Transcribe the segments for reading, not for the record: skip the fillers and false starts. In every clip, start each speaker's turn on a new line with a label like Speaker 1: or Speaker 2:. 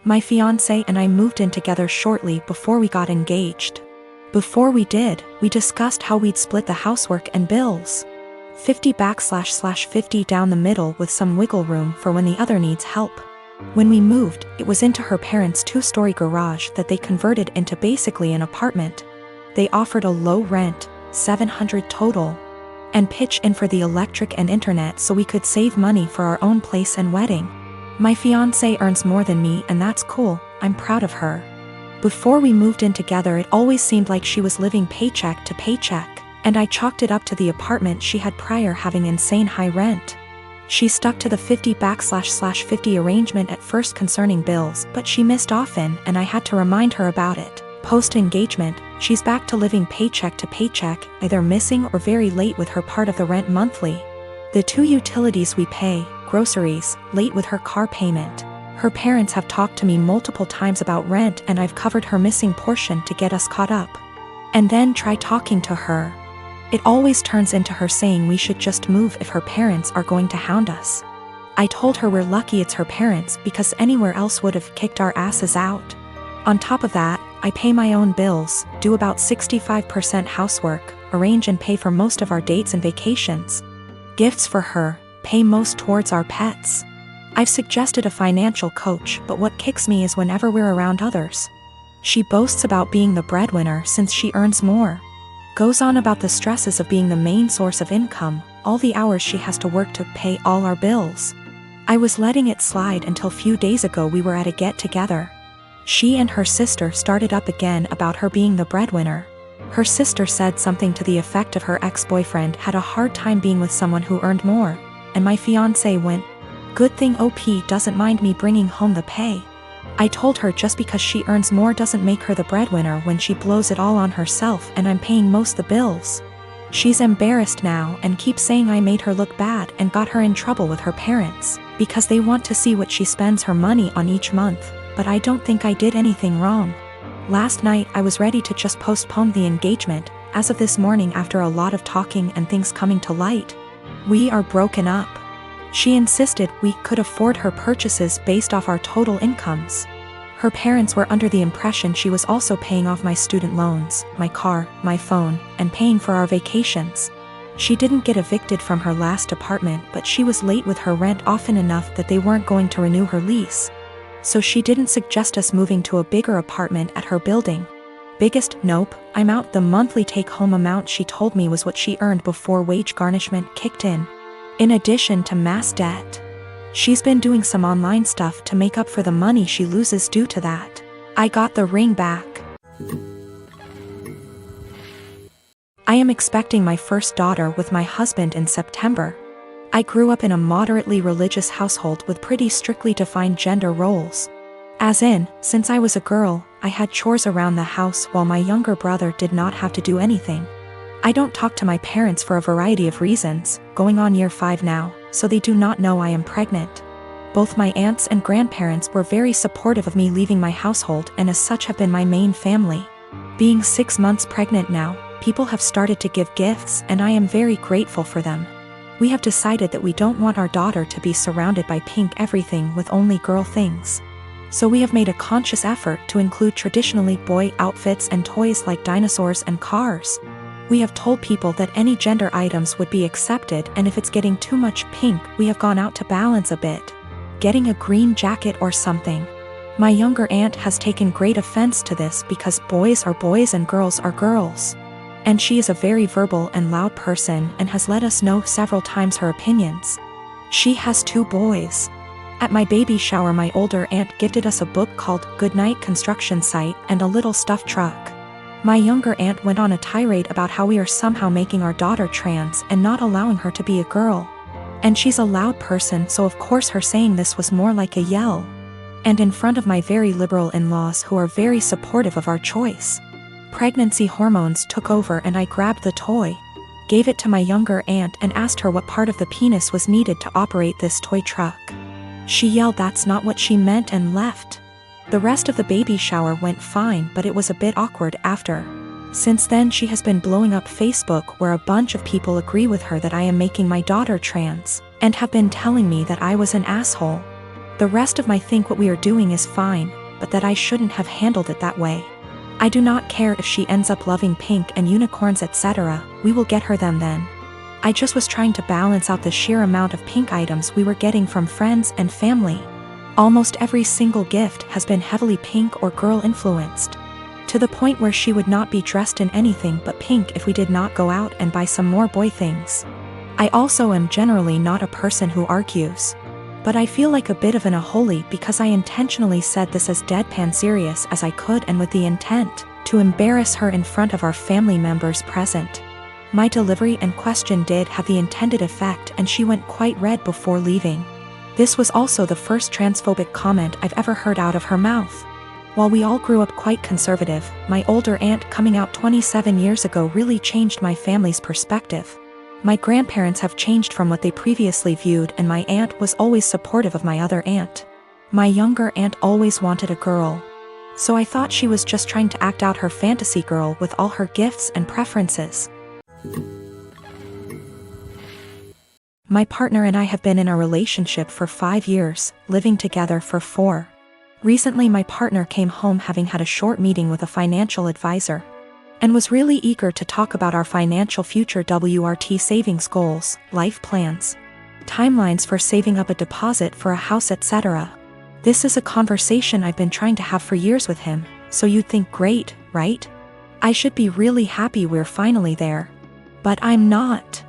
Speaker 1: My fiancé and I moved in together shortly before we got engaged. Before we did, we discussed how we'd split the housework and bills. 50/50 down the middle with some wiggle room for when the other needs help. When we moved, it was into her parents' 2-story garage that they converted into basically an apartment. They offered a low rent, $700 total, and pitch in for the electric and internet so we could save money for our own place and wedding. My fiancé earns more than me and that's cool, I'm proud of her. Before we moved in together it always seemed like she was living paycheck to paycheck, and I chalked it up to the apartment she had prior having insane high rent. She stuck to the 50/50 arrangement at first concerning bills, but she missed often and I had to remind her about it. Post-engagement, she's back to living paycheck to paycheck, either missing or very late with her part of the rent monthly. The 2 utilities we pay, groceries, late with her car payment. Her parents have talked to me multiple times about rent and I've covered her missing portion to get us caught up. And then try talking to her. It always turns into her saying we should just move if her parents are going to hound us. I told her we're lucky it's her parents because anywhere else would have kicked our asses out. On top of that, I pay my own bills, do about 65% housework, arrange and pay for most of our dates and vacations. Gifts for her, pay most towards our pets. I've suggested a financial coach, but what kicks me is whenever we're around others. She boasts about being the breadwinner since she earns more. Goes on about the stresses of being the main source of income, all the hours she has to work to pay all our bills. I was letting it slide until few days ago we were at a get-together. She and her sister started up again about her being the breadwinner. Her sister said something to the effect of her ex-boyfriend had a hard time being with someone who earned more, and my fiancé went, "Good thing OP doesn't mind me bringing home the pay." I told her just because she earns more doesn't make her the breadwinner when she blows it all on herself and I'm paying most the bills. She's embarrassed now and keeps saying I made her look bad and got her in trouble with her parents, because they want to see what she spends her money on each month, but I don't think I did anything wrong. Last night I was ready to just postpone the engagement, as of this morning after a lot of talking and things coming to light. We are broken up. She insisted we could afford her purchases based off our total incomes. Her parents were under the impression she was also paying off my student loans, my car, my phone, and paying for our vacations. She didn't get evicted from her last apartment, but she was late with her rent often enough that they weren't going to renew her lease. So she didn't suggest us moving to a bigger apartment at her building. Biggest nope, I'm out. The monthly take-home amount she told me was what she earned before wage garnishment kicked in addition to mass debt. She's been doing some online stuff to make up for the money she loses due to that. I got the ring back. I am expecting my first daughter with my husband in September. I grew up in a moderately religious household with pretty strictly defined gender roles. As in, since I was a girl, I had chores around the house while my younger brother did not have to do anything. I don't talk to my parents for a variety of reasons, going on year 5 now, so they do not know I am pregnant. Both my aunts and grandparents were very supportive of me leaving my household and as such have been my main family. Being 6 months pregnant now, people have started to give gifts and I am very grateful for them. We have decided that we don't want our daughter to be surrounded by pink everything with only girl things. So we have made a conscious effort to include traditionally boy outfits and toys like dinosaurs and cars. We have told people that any gender items would be accepted, and if it's getting too much pink, we have gone out to balance a bit. Getting a green jacket or something. My younger aunt has taken great offense to this because boys are boys and girls are girls. And she is a very verbal and loud person and has let us know several times her opinions. She has 2 boys. At my baby shower, my older aunt gifted us a book called Goodnight Construction Site and a little stuffed truck. My younger aunt went on a tirade about how we are somehow making our daughter trans and not allowing her to be a girl. And she's a loud person, so of course her saying this was more like a yell. And in front of my very liberal in-laws who are very supportive of our choice. Pregnancy hormones took over and I grabbed the toy, gave it to my younger aunt and asked her what part of the penis was needed to operate this toy truck. She yelled that's not what she meant and left. The rest of the baby shower went fine, but it was a bit awkward after. Since then she has been blowing up Facebook where a bunch of people agree with her that I am making my daughter trans, and have been telling me that I was an asshole. The rest of my think what we are doing is fine, but that I shouldn't have handled it that way. I do not care if she ends up loving pink and unicorns etc., we will get her them then. I just was trying to balance out the sheer amount of pink items we were getting from friends and family. Almost every single gift has been heavily pink or girl influenced. To the point where she would not be dressed in anything but pink if we did not go out and buy some more boy things. I also am generally not a person who argues. But I feel like a bit of an unholy because I intentionally said this as deadpan serious as I could and with the intent to embarrass her in front of our family members present. My delivery and question did have the intended effect and she went quite red before leaving. This was also the first transphobic comment I've ever heard out of her mouth. While we all grew up quite conservative, my older aunt coming out 27 years ago really changed my family's perspective. My grandparents have changed from what they previously viewed and my aunt was always supportive of my other aunt. My younger aunt always wanted a girl. So I thought she was just trying to act out her fantasy girl with all her gifts and preferences. My partner and I have been in a relationship for 5 years, living together for 4. Recently my partner came home having had a short meeting with a financial advisor, and was really eager to talk about our financial future WRT savings goals, life plans, timelines for saving up a deposit for a house etc. This is a conversation I've been trying to have for years with him, so you'd think great, right? I should be really happy we're finally there. But I'm not.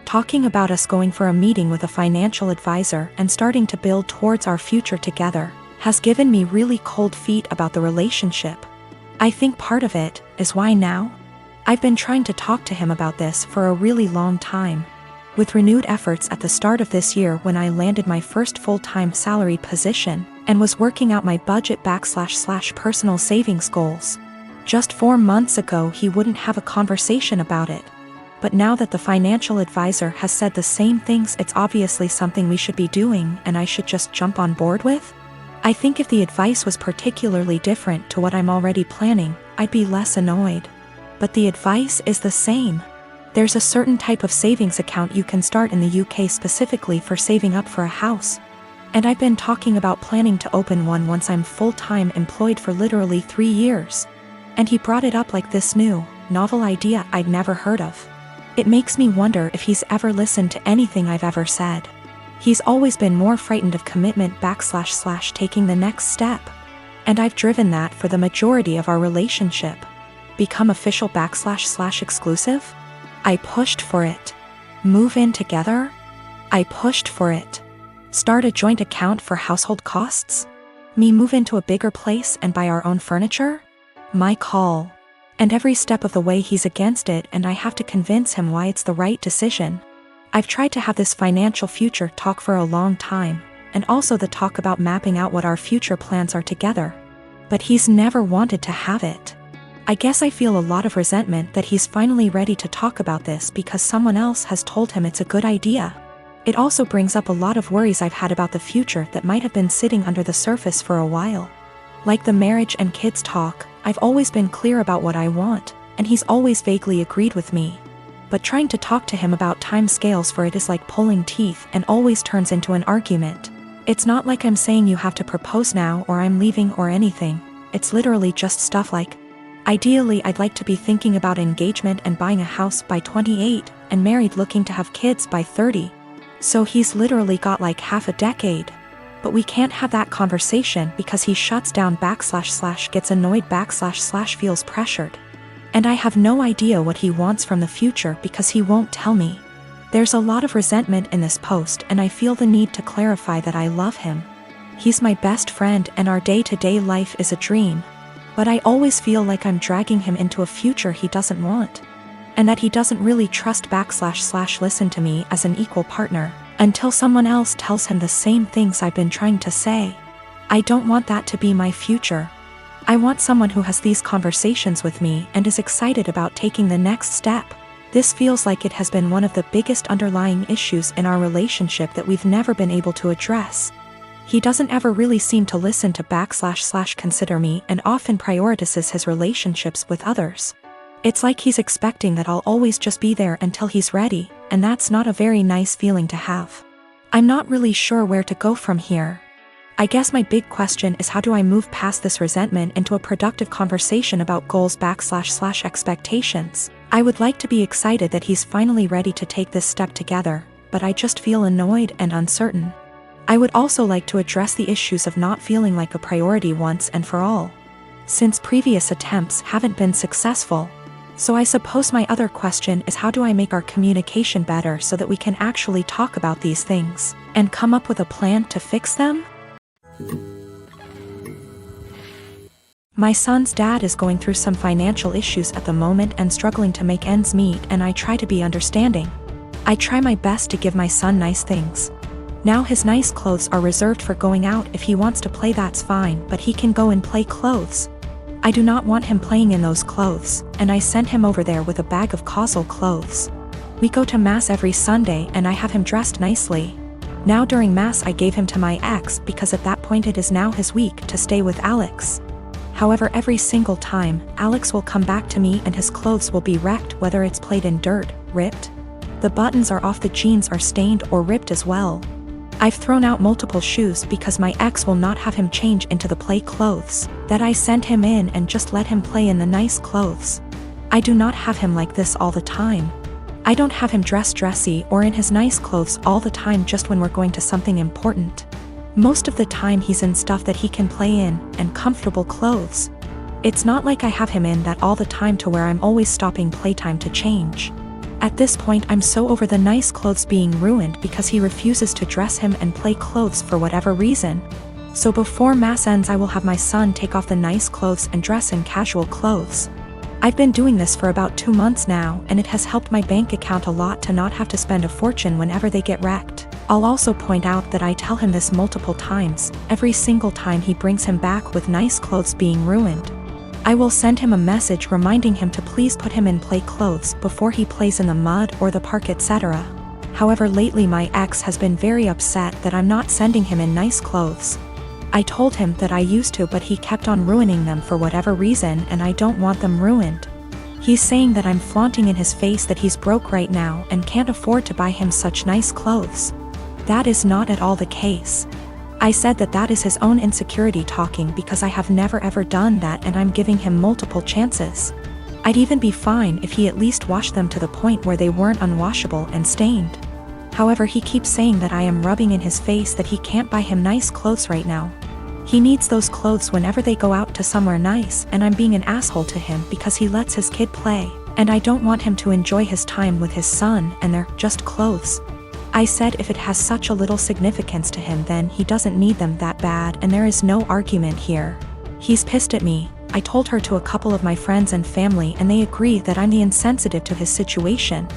Speaker 1: Talking about us going for a meeting with a financial advisor and starting to build towards our future together has given me really cold feet about the relationship. I think part of it is why now? I've been trying to talk to him about this for a really long time. With renewed efforts at the start of this year when I landed my first full-time salaried position and was working out my budget / personal savings goals. Just 4 months ago he wouldn't have a conversation about it. But now that the financial advisor has said the same things, it's obviously something we should be doing and I should just jump on board with? I think if the advice was particularly different to what I'm already planning, I'd be less annoyed. But the advice is the same. There's a certain type of savings account you can start in the UK specifically for saving up for a house. And I've been talking about planning to open one once I'm full-time employed for literally 3 years. And he brought it up like this new, novel idea I'd never heard of. It makes me wonder if he's ever listened to anything I've ever said. He's always been more frightened of commitment / taking the next step. And I've driven that for the majority of our relationship. Become official / exclusive? I pushed for it. Move in together? I pushed for it. Start a joint account for household costs? Me move into a bigger place and buy our own furniture? My call. And every step of the way he's against it and I have to convince him why it's the right decision. I've tried to have this financial future talk for a long time, and also the talk about mapping out what our future plans are together. But he's never wanted to have it. I guess I feel a lot of resentment that he's finally ready to talk about this because someone else has told him it's a good idea. It also brings up a lot of worries I've had about the future that might have been sitting under the surface for a while. Like the marriage and kids talk, I've always been clear about what I want, and he's always vaguely agreed with me. But trying to talk to him about time scales for it is like pulling teeth and always turns into an argument. It's not like I'm saying you have to propose now or I'm leaving or anything. It's literally just stuff like, ideally I'd like to be thinking about engagement and buying a house by 28, and married looking to have kids by 30. So he's literally got like half a decade. But we can't have that conversation because he shuts down / gets annoyed / feels pressured. And I have no idea what he wants from the future because he won't tell me. There's a lot of resentment in this post and I feel the need to clarify that I love him. He's my best friend and our day-to-day life is a dream. But I always feel like I'm dragging him into a future he doesn't want. And that he doesn't really trust / listen to me as an equal partner. Until someone else tells him the same things I've been trying to say. I don't want that to be my future. I want someone who has these conversations with me and is excited about taking the next step. This feels like it has been one of the biggest underlying issues in our relationship that we've never been able to address. He doesn't ever really seem to listen to / consider me and often prioritizes his relationships with others. It's like he's expecting that I'll always just be there until he's ready, and that's not a very nice feeling to have. I'm not really sure where to go from here. I guess my big question is, how do I move past this resentment into a productive conversation about goals / expectations? I would like to be excited that he's finally ready to take this step together, but I just feel annoyed and uncertain. I would also like to address the issues of not feeling like a priority once and for all, since previous attempts haven't been successful. So I suppose my other question is, how do I make our communication better so that we can actually talk about these things and come up with a plan to fix them? My son's dad is going through some financial issues at the moment and struggling to make ends meet, and I try to be understanding. I try my best to give my son nice things. Now his nice clothes are reserved for going out. If he wants to play, that's fine, but he can go and play clothes. I do not want him playing in those clothes, and I send him over there with a bag of causal clothes. We go to Mass every Sunday and I have him dressed nicely. Now during Mass I gave him to my ex because at that point it is now his week to stay with Alex. However, every single time, Alex will come back to me and his clothes will be wrecked, whether it's played in dirt, ripped. The buttons are off, the jeans are stained or ripped as well. I've thrown out multiple shoes because my ex will not have him change into the play clothes that I send him in and just let him play in the nice clothes. I do not have him like this all the time. I don't have him dressy or in his nice clothes all the time, just when we're going to something important. Most of the time he's in stuff that he can play in and comfortable clothes. It's not like I have him in that all the time to where I'm always stopping playtime to change. At this point I'm so over the nice clothes being ruined because he refuses to dress him and play clothes for whatever reason. So before Mass ends I will have my son take off the nice clothes and dress in casual clothes. I've been doing this for about 2 months now, and it has helped my bank account a lot to not have to spend a fortune whenever they get wrecked. I'll also point out that I tell him this multiple times, every single time he brings him back with nice clothes being ruined. I will send him a message reminding him to please put him in play clothes before he plays in the mud or the park, etc. However, lately my ex has been very upset that I'm not sending him in nice clothes. I told him that I used to, but he kept on ruining them for whatever reason, and I don't want them ruined. He's saying that I'm flaunting in his face that he's broke right now and can't afford to buy him such nice clothes. That is not at all the case. I said that that is his own insecurity talking because I have never ever done that, and I'm giving him multiple chances. I'd even be fine if he at least washed them to the point where they weren't unwashable and stained. However, he keeps saying that I am rubbing in his face that he can't buy him nice clothes right now. He needs those clothes whenever they go out to somewhere nice, and I'm being an asshole to him because he lets his kid play, and I don't want him to enjoy his time with his son and they're just clothes. I said if it has such a little significance to him then he doesn't need them that bad, and there is no argument here. He's pissed at me. I told her to a couple of my friends and family and they agree that I'm the insensitive to his situation,